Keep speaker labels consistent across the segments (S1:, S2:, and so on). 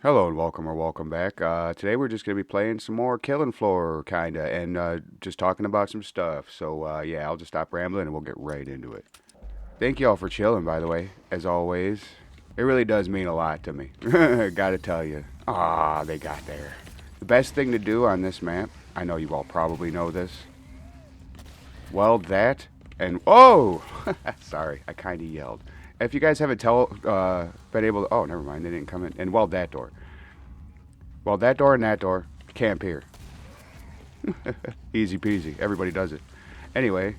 S1: Hello and welcome back. Today we're just gonna be playing some more Killing Floor, kinda, and just talking about some stuff. So yeah, I'll just stop rambling and we'll get right into it. Thank you all for chilling, by the way, as always. It really does mean a lot to me. Gotta tell you. Ah, they got there. The best thing to do on this map, I know you all probably know this. Well, that and oh, sorry, I kind of yelled. If you guys haven't been able to, oh, never mind, they didn't come in. And well, that door. Well, that door and that door, camp here. Easy peasy. Everybody does it. Anyway,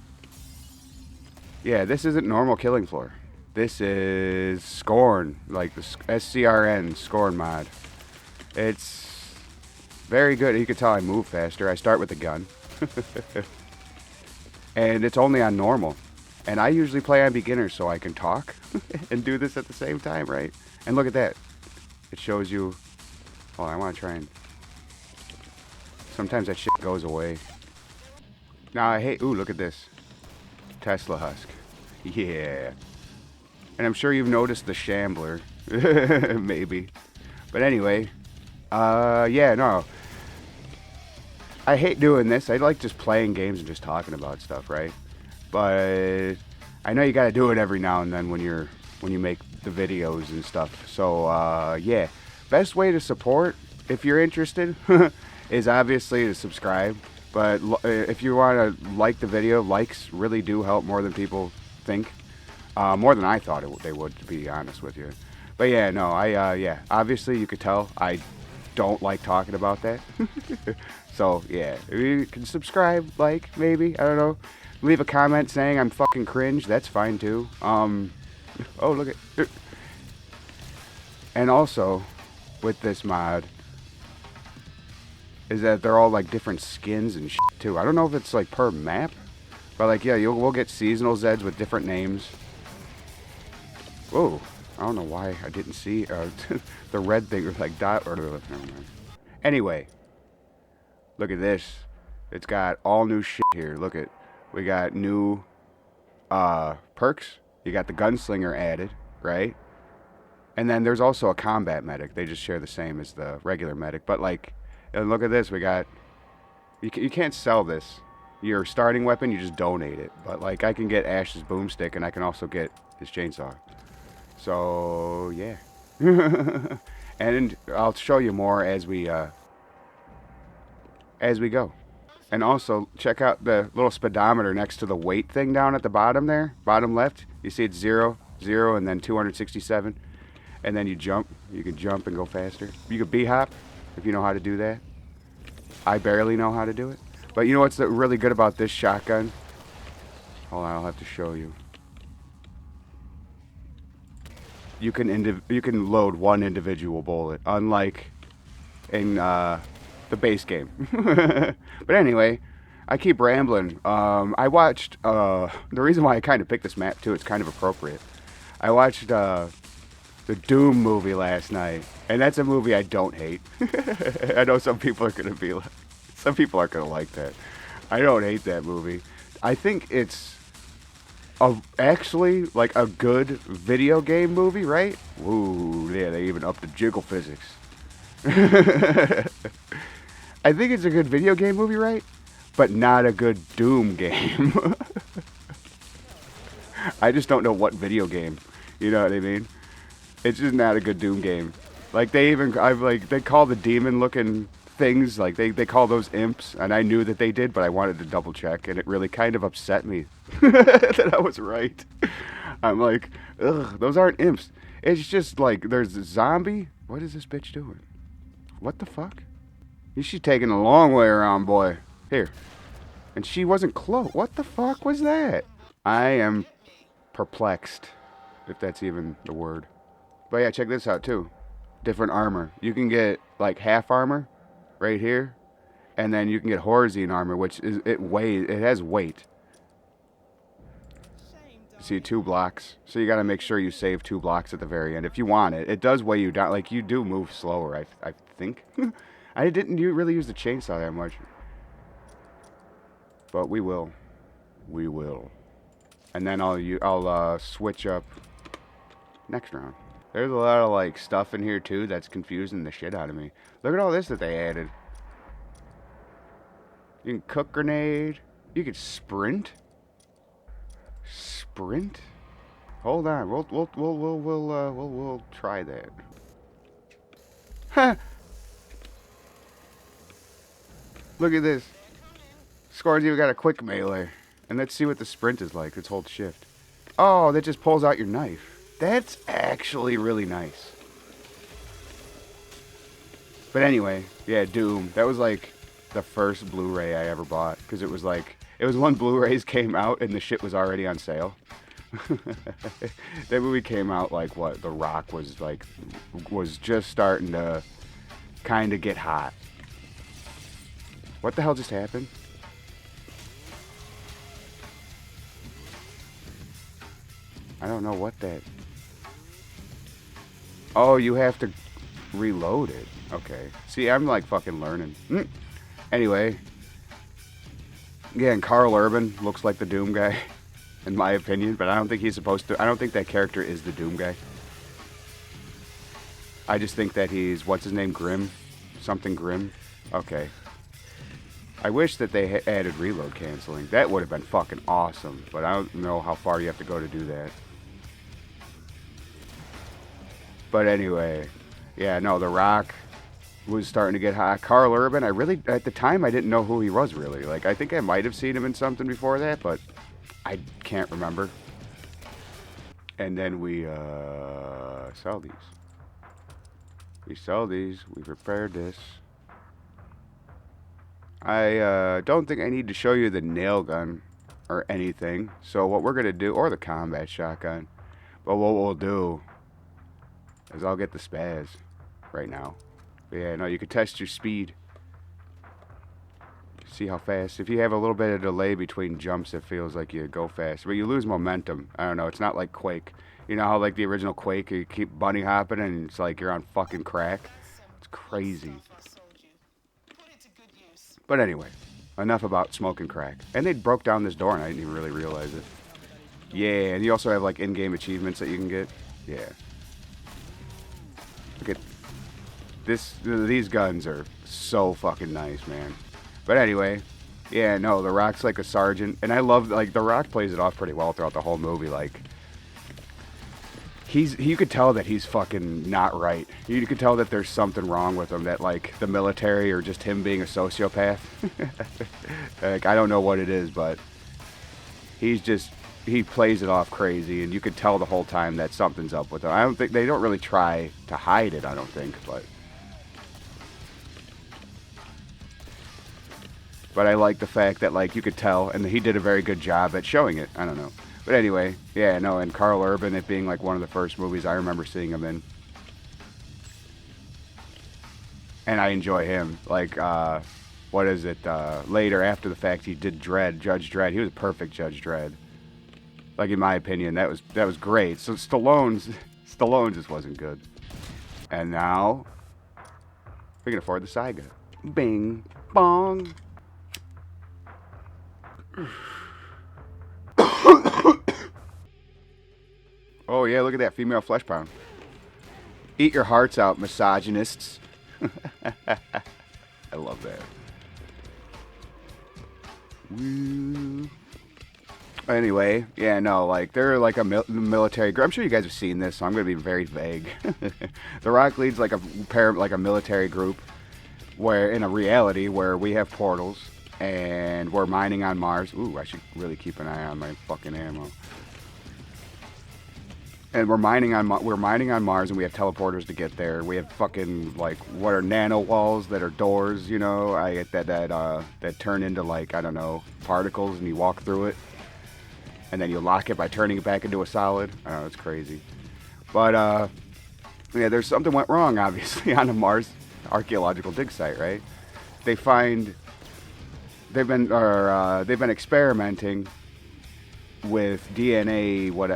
S1: yeah, this isn't normal Killing Floor. This is ScrN, like the ScrN ScrN mod. It's very good. You can tell I move faster. I start with the gun. And it's only on normal. And I usually play on beginner so I can talk and do this at the same time, right? And look at that. It shows you. Oh, I want to try and. Sometimes that shit goes away. Now I hate. Ooh, look at this. Tesla husk. Yeah. And I'm sure you've noticed the shambler. Maybe. But anyway. Yeah, no. I hate doing this. I like just playing games and just talking about stuff, right? But I know you gotta do it every now and then when you make the videos and stuff. So yeah. Best way to support, if you're interested, is obviously to subscribe. But if you want to like the video, likes really do help more than people think. More than I thought they would, to be honest with you. But yeah, no, yeah. Obviously, you could tell I don't like talking about that. So yeah, you can subscribe, like, maybe, I don't know. Leave a comment saying I'm fucking cringe. That's fine too. Oh, look at. And also, with this mod, is that they're all like different skins and shit too. I don't know if it's like per map, but like yeah, we'll get seasonal Zeds with different names. Whoa, I don't know why I didn't see the red thing or like dot or never mind. Anyway, look at this. It's got all new shit here. Look at, we got new perks. You got the gunslinger added, right? And then there's also a combat medic. They just share the same as the regular medic. But like, and look at this. We got, you can't sell this. Your starting weapon, you just donate it. But like, I can get Ash's boomstick, and I can also get his chainsaw. So yeah. And I'll show you more as we go. And also check out the little speedometer next to the weight thing down at the bottom there, bottom left. You see it's 0, 0, and then 267. And then you jump. You can jump and go faster. You can B-hop if you know how to do that. I barely know how to do it. But you know what's really good about this shotgun? Hold on, I'll have to show you. You can load one individual bullet, unlike in the base game. But anyway, I keep rambling. I watched the reason why I kind of picked this map too. It's kind of appropriate. I watched the Doom movie last night, and that's a movie I don't hate. I know some people are gonna be like, some people aren't gonna like that. I don't hate that movie. I think it's actually like a good video game movie, right? Ooh, yeah, they even upped the jiggle physics. I think it's a good video game movie, right? But not a good Doom game. I just don't know what video game. You know what I mean? It's just not a good Doom game. Like they call the demon looking things, like they call those imps, and I knew that they did, but I wanted to double check, and it really kind of upset me that I was right. I'm like, ugh, those aren't imps. It's just like there's a zombie. What is this bitch doing? What the fuck? She's taking a long way around, boy. Here. And she wasn't close. What the fuck was that? I am perplexed, if that's even the word. But yeah, check this out too. Different armor. You can get like half armor right here, and then you can get Horizon armor, which is it has weight. See, 2 blocks. So you got to make sure you save 2 blocks at the very end if you want it. It does weigh you down. Like you do move slower, I think. I didn't really use the chainsaw that much, but we will. We will. And then I'll switch up next round. There's a lot of like stuff in here too that's confusing the shit out of me. Look at all this that they added. You can cook grenade. You can sprint. Sprint. Hold on. We'll try that. Huh. Look at this. ScrN's even got a quick melee. And let's see what the sprint is like. Let's hold shift. Oh, that just pulls out your knife. That's actually really nice. But anyway, yeah, Doom. That was like the first Blu-ray I ever bought. Because it was like, it was when Blu-rays came out and the shit was already on sale. That movie came out like what? The Rock was like, was just starting to kind of get hot. What the hell just happened? I don't know what that... Oh, you have to reload it. Okay. See, I'm like fucking learning. Anyway. Yeah, and Carl Urban looks like the Doom guy, in my opinion, but I don't think he's supposed to... I don't think that character is the Doom guy. I just think that he's... What's his name? Grimm? Something Grimm? Okay. I wish that they added reload canceling. That would have been fucking awesome, but I don't know how far you have to go to do that. But anyway, yeah, no, The Rock was starting to get hot. Carl Urban, I really, at the time, I didn't know who he was really. Like, I think I might have seen him in something before that, but I can't remember. And then we sell these. We sell these. We prepared this. I don't think I need to show you the nail gun or anything. So what we're going to do, or the combat shotgun, but what we'll do is I'll get the spaz right now. But yeah, no, you can test your speed. See how fast. If you have a little bit of delay between jumps, it feels like you go fast. But you lose momentum. I don't know. It's not like Quake. You know how like the original Quake, you keep bunny hopping and it's like you're on fucking crack? It's crazy. But anyway, enough about smoking crack. And they broke down this door and I didn't even really realize it. Yeah, and you also have like in-game achievements that you can get. Yeah. Look at this. These guns are so fucking nice, man. But anyway, yeah, no, The Rock's like a sergeant. And I love, like, The Rock plays it off pretty well throughout the whole movie. Like, you could tell that he's fucking not right. You could tell that there's something wrong with him, that like the military or just him being a sociopath. Like, I don't know what it is, but he plays it off crazy, and you could tell the whole time that something's up with him. I don't think they don't really try to hide it, I don't think, but I like the fact that like you could tell, and he did a very good job at showing it. I don't know. But anyway, yeah, no, and Carl Urban, it being like one of the first movies I remember seeing him in. And I enjoy him. Like, what is it? Later, after the fact, he did Dredd, Judge Dredd. He was a perfect Judge Dredd. Like, in my opinion, that was great. So Stallone just wasn't good. And now, we can afford the Saiga. Bing, bong. Oh yeah, look at that female flesh pound. Eat your hearts out, misogynists. I love that. Woo. Anyway, yeah, no, like they're like a military group. I'm sure you guys have seen this, so I'm gonna be very vague. The Rock leads like a military group, where in a reality where we have portals and we're mining on Mars. Ooh, I should really keep an eye on my fucking ammo. And we're mining on Mars, and we have teleporters to get there. We have fucking like what are nano walls that are doors, you know? That turn into like, I don't know, particles, and you walk through it, and then you lock it by turning it back into a solid. I don't know, it's crazy. But yeah, there's something went wrong obviously on the Mars archaeological dig site, right? They've been experimenting with DNA, what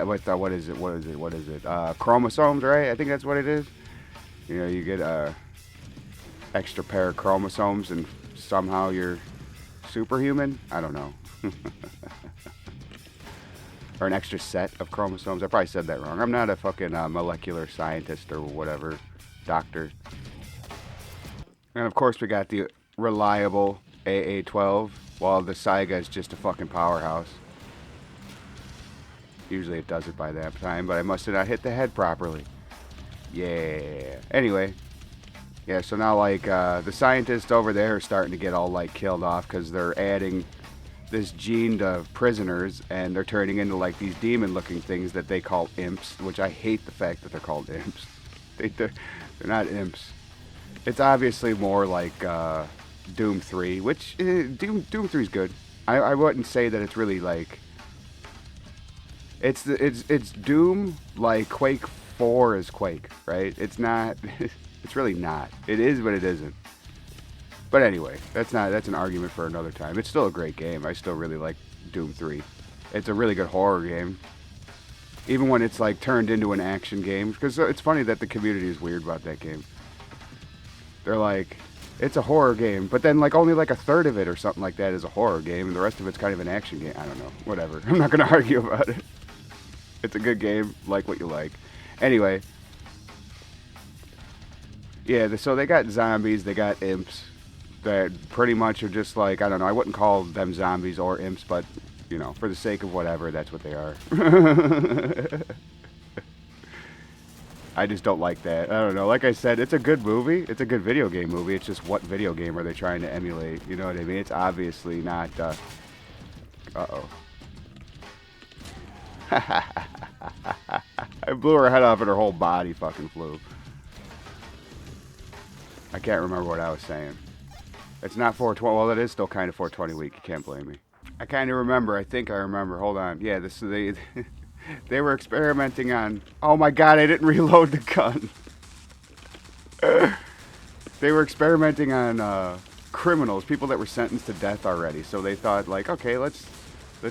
S1: is it? Chromosomes, right? I think that's what it is. You know, you get a extra pair of chromosomes and somehow you're superhuman. I don't know. or an extra set of chromosomes. I probably said that wrong. I'm not a fucking molecular scientist or whatever, doctor. And of course we got the reliable AA-12, while the Saiga is just a fucking powerhouse. Usually it does it by that time, but I must have not hit the head properly. Yeah. Anyway. Yeah, so now, like, the scientists over there are starting to get all, like, killed off because they're adding this gene to prisoners, and they're turning into, like, these demon-looking things that they call imps, which I hate the fact that they're called imps. They're not imps. It's obviously more like Doom 3, which, Doom 3 is good. I wouldn't say that it's really, like... It's Doom like Quake 4 is Quake, right? It's not... It's really not. It is, but it isn't. But anyway, that's an argument for another time. It's still a great game. I still really like Doom 3. It's a really good horror game. Even when it's like turned into an action game. Because it's funny that the community is weird about that game. They're like, it's a horror game. But then like only like a third of it or something like that is a horror game. And the rest of it's kind of an action game. I don't know. Whatever. I'm not going to argue about it. It's a good game. Like what you like. Anyway. Yeah, so they got zombies, they got imps that pretty much are just like, I don't know, I wouldn't call them zombies or imps, but, you know, for the sake of whatever, that's what they are. I just don't like that. I don't know, like I said, it's a good movie, it's a good video game movie, it's just what video game are they trying to emulate, you know what I mean? It's obviously not, uh-oh. I blew her head off and her whole body fucking flew. I can't remember what I was saying. It's not 420. Well, it is still kind of 420 week. You can't blame me. I kind of remember. I think I remember. Hold on. Yeah, they were experimenting on... Oh my god, I didn't reload the gun. They were experimenting on criminals, people that were sentenced to death already. So they thought, like, okay, let's do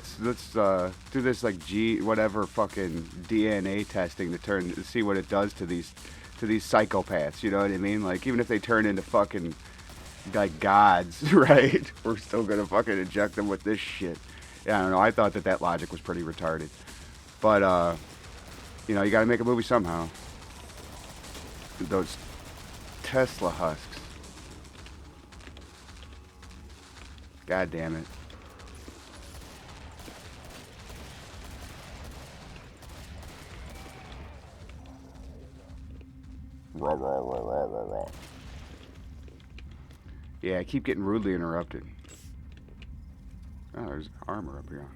S1: this, like, whatever fucking DNA testing to see what it does to these psychopaths, you know what I mean? Like, even if they turn into fucking, like, gods, right? We're still gonna fucking inject them with this shit. Yeah, I don't know, I thought that logic was pretty retarded. But, you know, you gotta make a movie somehow. Those Tesla husks. God damn it. Yeah, I keep getting rudely interrupted. Oh, there's armor up here.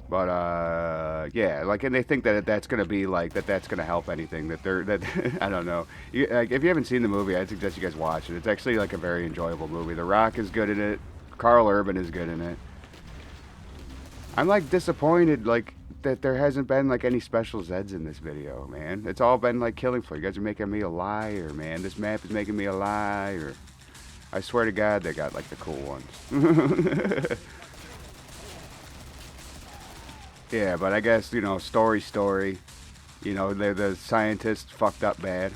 S1: But yeah, like, and they think that that's gonna be like that's gonna help anything. That I don't know. Like, if you haven't seen the movie, I'd suggest you guys watch it. It's actually like a very enjoyable movie. The Rock is good in it. Carl Urban is good in it. I'm like disappointed, like, that there hasn't been like any special Zeds in this video, man. It's all been like killing floor. You guys are making me a liar, man. This map is making me a liar. I swear to God, they got like the cool ones. Yeah, but I guess, you know, story. You know, the scientists fucked up bad.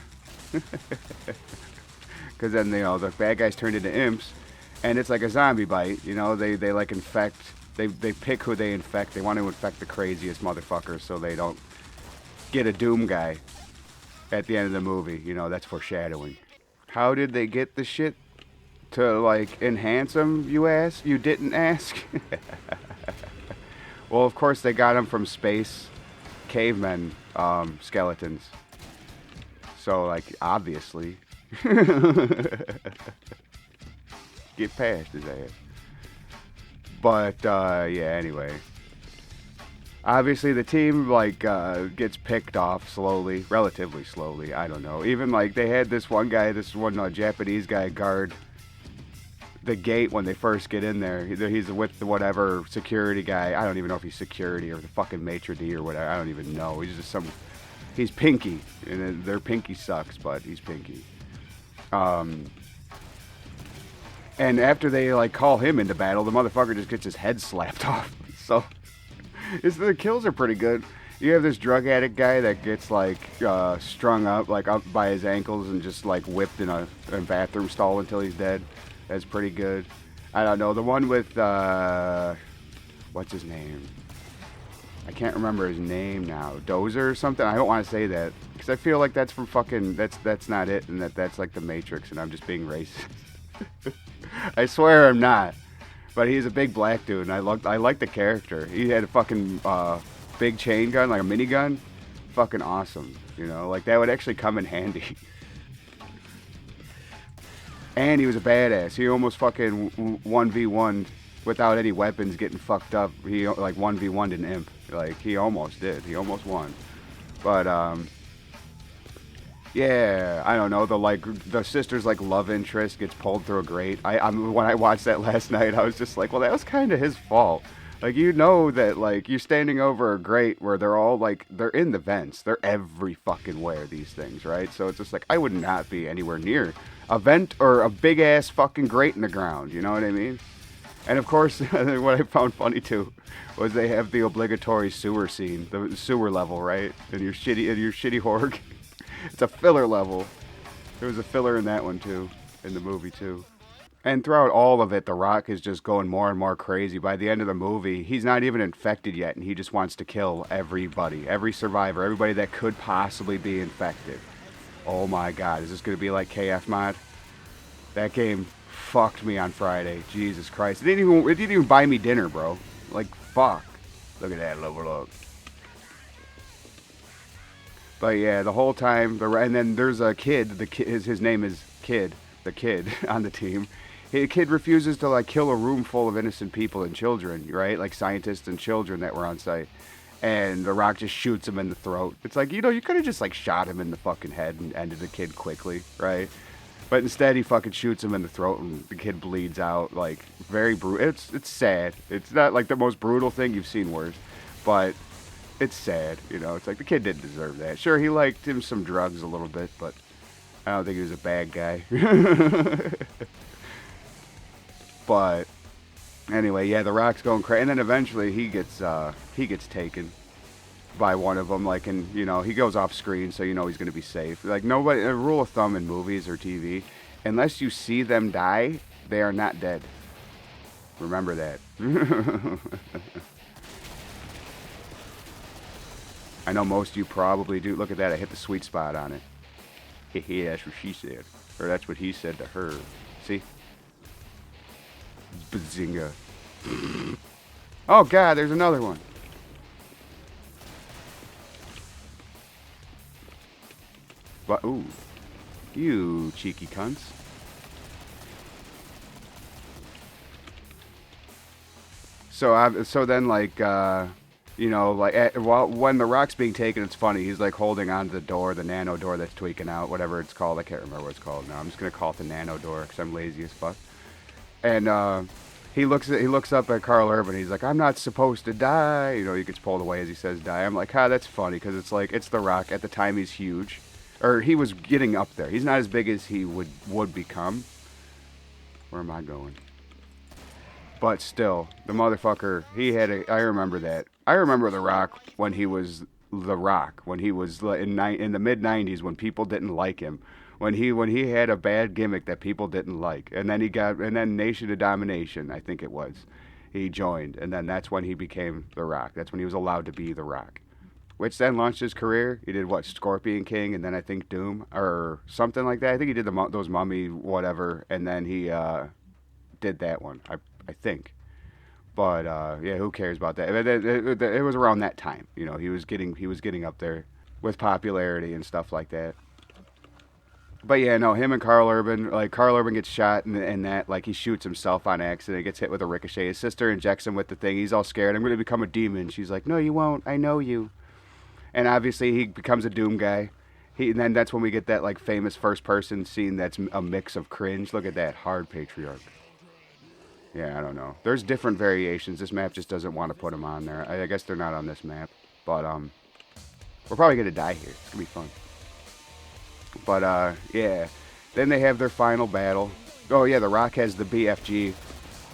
S1: Because then, you know, the bad guys turned into imps, and it's like a zombie bite. You know, they like infect. They pick who they infect. They want to infect the craziest motherfuckers so they don't get a Doom guy at the end of the movie. You know, that's foreshadowing. How did they get the shit to, like, enhance them, you ask? You didn't ask? Well, of course they got them from space cavemen skeletons. So, like, obviously. Get past his ass. But, yeah, anyway. Obviously, the team, like, gets picked off slowly. Relatively slowly. I don't know. Even, like, they had this one Japanese guy guard the gate when they first get in there. He's with the whatever security guy. I don't even know if he's security or the fucking maitre d' or whatever. I don't even know. He's just he's Pinky. And their Pinky sucks, but he's Pinky. And after they, like, call him into battle, the motherfucker just gets his head slapped off. So, the kills are pretty good. You have this drug addict guy that gets, like, strung up, like, up by his ankles and just, like, whipped in a bathroom stall until he's dead. That's pretty good. I don't know. The one with, what's his name? I can't remember his name now. Dozer or something. I don't want to say that because I feel like that's from fucking. That's not it, and that's like the Matrix, and I'm just being racist. I swear I'm not. But he's a big black dude, and I like the character. He had a fucking big chain gun, like a minigun. Fucking awesome, you know. Like that would actually come in handy. And he was a badass. He almost fucking 1v1'd without any weapons getting fucked up. He like 1v1'd an imp. Like he almost did. He almost won. But yeah, I don't know. The sister's like love interest gets pulled through a grate. When I watched that last night, I was just like, well, that was kind of his fault. Like you know that like you're standing over a grate where they're all like they're in the vents. They're every fucking where these things, right? So it's just like I would not be anywhere near a vent or a big ass fucking grate in the ground. You know what I mean? And of course, what I found funny too was they have the obligatory sewer scene, the sewer level, right? And your shitty horror. It's a filler level. There was a filler in that one too, in the movie too. And throughout all of it, The Rock is just going more and more crazy. By the end of the movie, he's not even infected yet, and he just wants to kill everybody, every survivor, everybody that could possibly be infected. Oh my God, is this going to be like KF mod? That game fucked me on Friday. Jesus Christ. It didn't even buy me dinner, bro. Like, fuck. Look at that level up. But yeah, the whole time, and then there's a kid, his name is Kid, the kid on the team. The kid refuses to like kill a room full of innocent people and children, right? Like scientists and children that were on site. And The Rock just shoots him in the throat. It's like, you know, you could have just like shot him in the fucking head and ended the kid quickly, right? But instead he fucking shoots him in the throat and the kid bleeds out. Like, very brutal. It's sad. It's not like the most brutal thing you've seen worse. But it's sad, you know. It's like the kid didn't deserve that. Sure, he liked him some drugs a little bit, but I don't think he was a bad guy. But anyway, yeah, The Rock's going crazy, and then eventually he gets taken by one of them. Like, and you know, he goes off screen, so you know he's gonna be safe. Like nobody, a rule of thumb in movies or TV, unless you see them die, they are not dead. Remember that. I know most of you probably do. Look at that, I hit the sweet spot on it. Yeah, that's what she said, or that's what he said to her. See? Bazinga. Oh God, there's another one. But ooh, you cheeky cunts. So then like you know, like when The Rock's being taken, it's funny. He's like holding on to the door, the nano door that's tweaking out, whatever it's called. I can't remember what it's called now. I'm just gonna call it the nano door because I'm lazy as fuck. And he looks up at Carl Urban. He's like, "I'm not supposed to die." You know, he gets pulled away as he says "die." I'm like, that's funny because it's like it's The Rock. At the time, he's huge, or he was getting up there. He's not as big as he would become. Where am I going? But still, the motherfucker. I remember that. I remember The Rock when he was The Rock. When he was in the mid '90s, when people didn't like him. When he had a bad gimmick that people didn't like, and then Nation of Domination, I think it was, he joined, and then that's when he became The Rock. That's when he was allowed to be The Rock, which then launched his career. He did what, Scorpion King, and then I think Doom or something like that. I think he did those Mummy whatever, and then he did that one. I think, but yeah, who cares about that? It was around that time, you know. He was getting up there with popularity and stuff like that. But yeah, no, him and Carl Urban, like Carl Urban gets shot and that, like he shoots himself on accident, gets hit with a ricochet. His sister injects him with the thing. He's all scared. I'm going to become a demon. She's like, no, you won't. I know you. And obviously he becomes a Doom guy. And then that's when we get that like famous first person scene that's a mix of cringe. Look at that, hard patriarch. Yeah, I don't know. There's different variations. This map just doesn't want to put them on there. I guess they're not on this map. But we're probably going to die here. It's going to be fun. But, yeah. Then they have their final battle. Oh, yeah, The Rock has the BFG,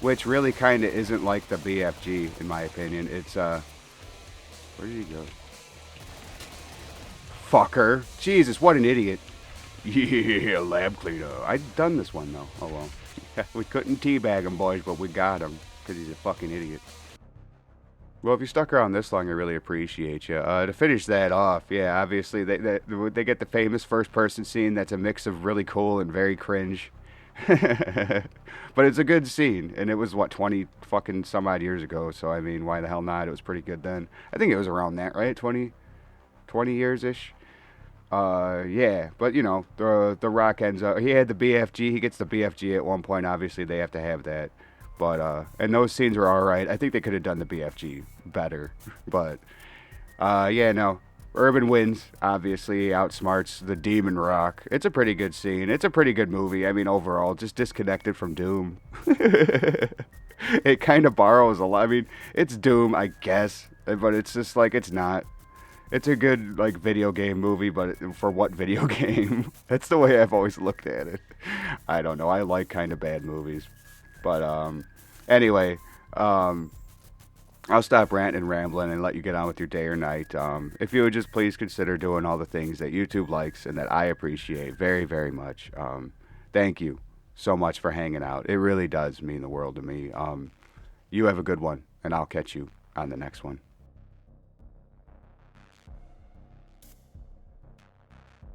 S1: which really kind of isn't like the BFG, in my opinion. It's, where did he go? Fucker. Jesus, what an idiot. Yeah, lab cleaner. I'd done this one, though. Oh, well. We couldn't teabag him, boys, but we got him, because he's a fucking idiot. Well, if you stuck around this long, I really appreciate you. To finish that off, yeah, obviously they get the famous first person scene that's a mix of really cool and very cringe. But it's a good scene, and it was what 20 fucking some odd years ago. So I mean, why the hell not? It was pretty good then. I think it was around that, right? 20 years ish. Yeah, but you know, the Rock ends up. He had the BFG. He gets the BFG at one point. Obviously, they have to have that. But and those scenes were all right. I think they could have done the BFG better. But yeah, no. Urban wins. Obviously, outsmarts the Demon Rock. It's a pretty good scene. It's a pretty good movie. I mean, overall, just disconnected from Doom. It kind of borrows a lot. I mean, it's Doom, I guess, but it's just like it's not. It's a good like video game movie, but for what video game? That's the way I've always looked at it. I don't know. I like kind of bad movies, but anyway, um, I'll stop ranting and rambling and let you get on with your day or night. If you would just please consider doing all the things that YouTube likes and that I appreciate very, very much. Thank you so much for hanging out. It really does mean the world to me. You have a good one, and I'll catch you on the next one.